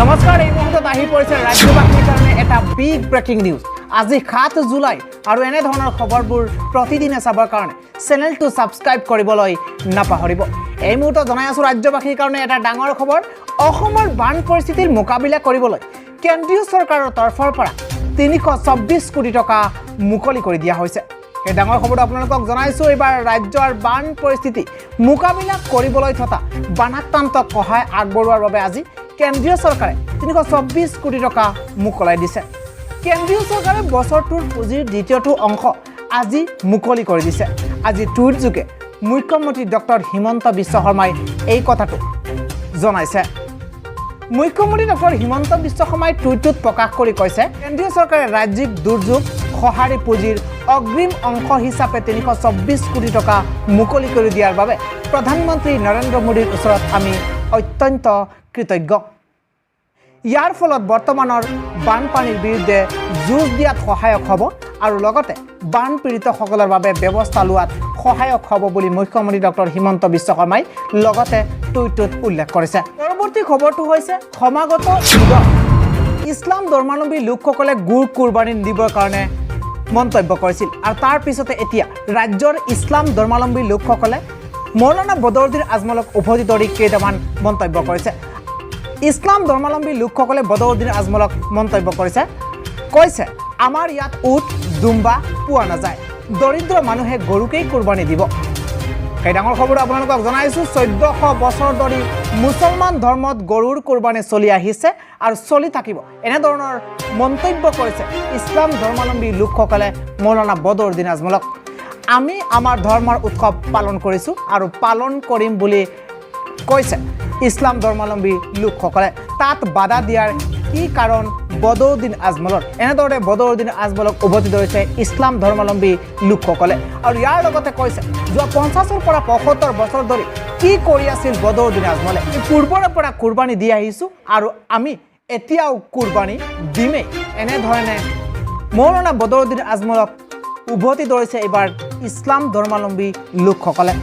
নমস্কাৰ এই মুহূৰ্তত আহি পৰিছে ৰাজ্যবাসীৰ কাৰণে এটা বিগ ব্ৰেকিং নিউজ আজি 7 জুলাই আৰু এনে ধৰণৰ খবৰবোৰ প্ৰতিদিনে চাবৰ কাৰণে চেনেলটো সাবস্ক্ৰাইব কৰিবলৈ নাপাহৰিব এই মুহূৰ্তত জনাই আছো ৰাজ্যবাসীৰ কাৰণে এটা ডাঙৰ খবৰ অসমৰ বান পৰিস্থিতিৰ মোকাবিলা কৰিবলৈ কেন্দ্ৰীয় চৰকাৰৰ তৰফৰ পৰা 324 কোটি টকা মুকলি কৰি দিয়া হৈছে এই ডাঙৰ খবৰটো আপোনালোকক জনাইছো এবাৰ ৰাজ্যৰ বান পৰিস্থিতি মোকাবিলা কৰিবলৈ থকা বানাক্ৰান্তক সহায় আগবঢ়োৱাৰ বাবে আজি কেন্দ্ৰীয় চৰকাৰে 324 কোটি টকা মুকলাই দিছে কেন্দ্ৰীয় চৰকাৰে বছৰটোৰ পুঁজিৰ দ্বিতীয়টো অংশ আজি মুকলি কৰি দিছে আজি টুইট যোগে মুখ্যমন্ত্ৰী ডক্টৰ হিমন্ত বিশ্ব শৰ্মাই এই কথাটো জনাইছে মুখ্যমন্ত্ৰী ডক্টৰ হিমন্ত বিশ্ব শৰ্মাই টুইটত প্ৰকাশ কৰি কৈছে কেন্দ্ৰীয় চৰকাৰে ৰাজ্যিক দুৰ্যোগ সহাৰি পুঁজিৰ অগ্ৰিম অংশ হিচাপে 324 কোটি টকা মুকলি কৰি দিয়াৰ বাবে প্ৰধানমন্ত্ৰী নৰেন্দ্ৰ মোদীৰ ওচৰত আমি অত্যন্ত কৃতজ্ঞ ইয়াৰ ফলত বৰ্তমানৰ বানপানীৰ বিৰুদ্ধে যুঁজ দিয়াত সহায়ক হ'ব আৰু লগতে বান পীড়িতসকলৰ বাবে ব্যৱস্থা লোৱাত সহায়ক হ'ব বুলি মুখ্যমন্ত্ৰী ডক্টৰ হিমন্ত বিশ্ব শৰ্মাই লগতে টুইটত উল্লেখ কৰিছে পৰৱৰ্তী খবৰটো হৈছে সমাগত ঈদত ইছলাম ধৰ্মাৱলম্বী লোকসকলে গুৰ কুৰবানী দিবৰ কাৰণে মন্তব্য কৰিছিল আৰু তাৰ পিছতে এতিয়া ৰাজ্যৰ ইছলাম ধৰ্মাৱলম্বী লোকসকলে মৌলানা বদৰুদ্দিন আজমলক উভতি ধৰি কেইটামান মন্তব্য কৰিছে ইছলাম ধৰ্মাৱলম্বী লোকসকলে বদৰুদ্দিন আজমলক মন্তব্য কৰিছে কৈছে আমাৰ ইয়াত উট দুম্বা পোৱা নাযায় দৰিদ্ৰ মানুহে গৰুকেই কুৰবানী দিব এই ডাঙৰ খবৰ আপোনালোকক জনাইছো 1400 বছৰ ধৰি মুছলমান ধৰ্মত গৰুৰ কুৰবানী চলি আহিছে আৰু চলি থাকিব এনে ধৰণৰ মন্তব্য কৰিছে ইছলাম ধৰ্মাৱলম্বী লোকসকলে মৌলানা বদৰুদ্দিন আজমলক আমি আমাৰ ধৰ্মৰ উৎসৱ পালন কৰিছো আৰু পালন কৰিম বুলি কৈছে ইছলাম ধৰ্মাৱলম্বী লোকসকলে তাত বাধা দিয়াৰ কি কাৰণ বদৰুদ্দিন আজমলৰ এনেদৰে বদৰুদ্দিন আজমলক উভতি ধৰিছে ইছলাম ধৰ্মাৱলম্বী লোকসকলে আৰু ইয়াৰ লগতে কৈছে যোৱা 50ৰ পৰা 75 বছৰ ধৰি কি কৰি আছিল বদৰুদ্দিন আজমলে পূৰ্বৰে পৰা কুৰবানী দি আহিছো আৰু আমি এতিয়াও কুৰবানী দিমেই এনেধৰণে মৌলানা বদৰুদ্দিন আজমলক উভতি ধৰিছে এবাৰ ইছলাম ধৰ্মাৱলম্বী লোকসকলে